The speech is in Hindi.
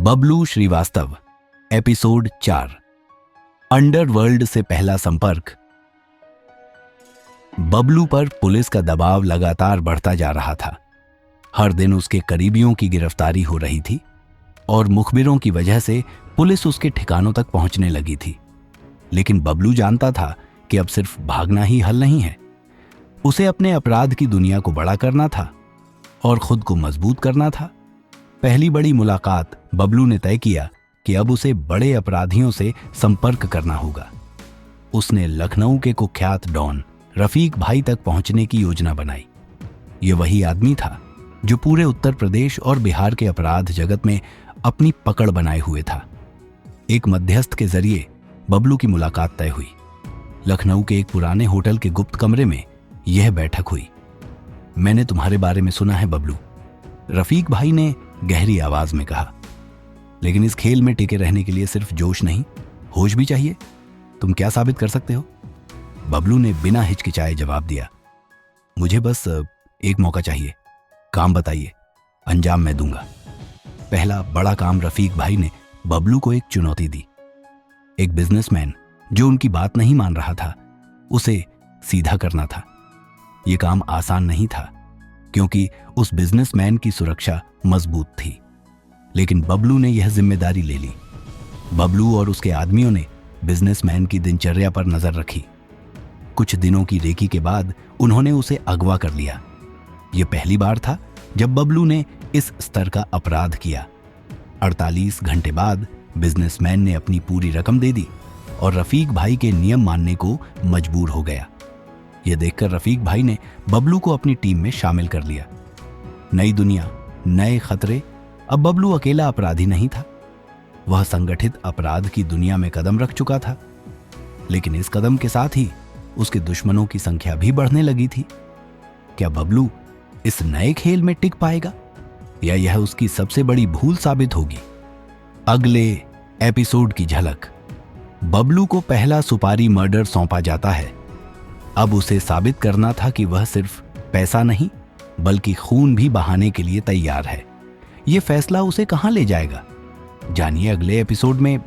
बबलू श्रीवास्तव, एपिसोड 4। अंडरवर्ल्ड से पहला संपर्क। बबलू पर पुलिस का दबाव लगातार बढ़ता जा रहा था। हर दिन उसके करीबियों की गिरफ्तारी हो रही थी और मुखबिरों की वजह से पुलिस उसके ठिकानों तक पहुंचने लगी थी। लेकिन बबलू जानता था कि अब सिर्फ भागना ही हल नहीं है। उसे अपने अपराध की दुनिया को बड़ा करना था और खुद को मजबूत करना था। पहली बड़ी मुलाकात बबलू ने तय किया कि अब उसे बड़े अपराधियों से संपर्क करना होगा। उसने लखनऊ के कुख्यात डॉन रफीक भाई तक पहुंचने की योजना बनाई। ये वही आदमी था जो पूरे उत्तर प्रदेश और बिहार के अपराध जगत में अपनी पकड़ बनाए हुए था। एक मध्यस्थ के जरिए बबलू की मुलाकात तय हुई। लखनऊ के एक पुराने होटल के गुप्त कमरे में यह बैठक हुई। मैंने तुम्हारे बारे में सुना है बबलू, रफीक भाई ने गहरी आवाज में कहा। लेकिन इस खेल में टिके रहने के लिए सिर्फ जोश नहीं, होश भी चाहिए। तुम क्या साबित कर सकते हो? बबलू ने बिना हिचकिचाए जवाब दिया। मुझे बस एक मौका चाहिए। काम बताइए, अंजाम मैं दूंगा। पहला बड़ा काम रफीक भाई ने बबलू को एक चुनौती दी। एक बिजनेसमैन जो उनकी बात नहीं मान रहा था, उसे सीधा करना था। यह काम आसान नहीं था क्योंकि उस बिजनेसमैन की सुरक्षा मजबूत थी। लेकिन बबलू ने यह जिम्मेदारी ले ली। बबलू और उसके आदमियों ने बिजनेसमैन की दिनचर्या पर नजर रखी। कुछ दिनों की रेकी के बाद उन्होंने उसे अगवा कर लिया। यह पहली बार था जब बबलू ने इस स्तर का अपराध किया। 48 घंटे बाद बिजनेसमैन ने अपनी पूरी रकम दे दी और रफीक भाई के नियम मानने को मजबूर हो गया। यह देखकर रफीक भाई ने बबलू को अपनी टीम में शामिल कर लिया। नई दुनिया, नए खतरे। अब बबलू अकेला अपराधी नहीं था, वह संगठित अपराध की दुनिया में कदम रख चुका था। लेकिन इस कदम के साथ ही उसके दुश्मनों की संख्या भी बढ़ने लगी थी। क्या बबलू इस नए खेल में टिक पाएगा या यह उसकी सबसे बड़ी भूल साबित होगी? अगले एपिसोड की झलक। बबलू को पहला सुपारी मर्डर सौंपा जाता है। अब उसे साबित करना था कि वह सिर्फ पैसा नहीं बल्कि खून भी बहाने के लिए तैयार है। यह फैसला उसे कहां ले जाएगा, जानिए अगले एपिसोड में।